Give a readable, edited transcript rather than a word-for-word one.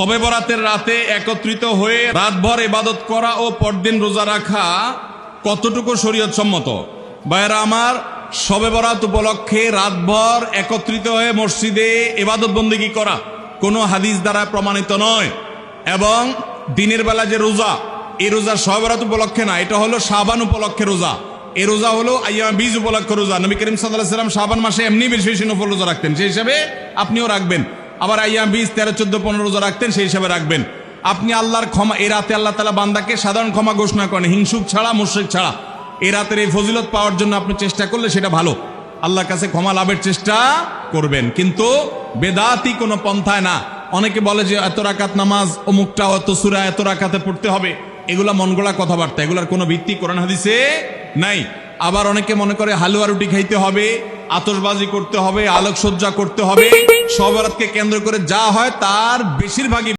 শবে বরাতের রাতে একত্রিত হয়ে রাতভর ইবাদত করা ও পরদিন রোজা রাখা কতটুকু শরীয়ত সম্মত? ভাইয়েরা আমার, শবে বরাত উপলক্ষে রাতভর একত্রিত হয়ে মসজিদে ইবাদত বন্দেগী করা কোনো হাদিস দ্বারা প্রমাণিত নয়। এবং দিনের বেলা যে রোজা, এই রোজা শবে বরাত উপলক্ষে না, এটা হলো শাবান উপলক্ষে রোজা। এই রোজা হলো আইয়াম বীজ উপলক্ষে রোজা। নবী করিম সাল্লাল্লাহু আলাইহি ওয়াসাল্লাম শাবান মাসে এমনি বেশি বেশি নফল রোজা রাখতেন, সেই হিসাবে আপনিও রাখবেন। আবার আইয়াম বীজ 13, 14, 15 রোজা রাখতেন, সেই হিসাবে রাখবেন। আপনি আল্লাহর ক্ষমা, এই রাতে আল্লাহ তাআলা বান্দাকে সাধারণ ক্ষমা ঘোষণা করেন, হিংসুক ছাড়া, মুশরিক ছাড়া। এই রাতের এই ফজিলত পাওয়ার জন্য আপনি চেষ্টা করলে সেটা ভালো, আল্লাহর কাছে ক্ষমা লাভের চেষ্টা করবেন, কিন্তু বেদাতি কোনো পন্থায় না। অনেকে বলে যে এত রাকাত নামাজ, অমুকটা অত সূরা এত রাকাতে পড়তে হবে, এগুলা মন গড়া কথাবার্তা, এগুলার কোনো ভিত্তি কোরআন হাদিসে নাই। আবার অনেকে মনে করে হালুয়া রুটি খাইতে হবে, আতশবাজি করতে হবে, আলোকসজ্জা করতে হবে, শবে বরাতকে কেন্দ্র করে যা হয় তার বেশিরভাগই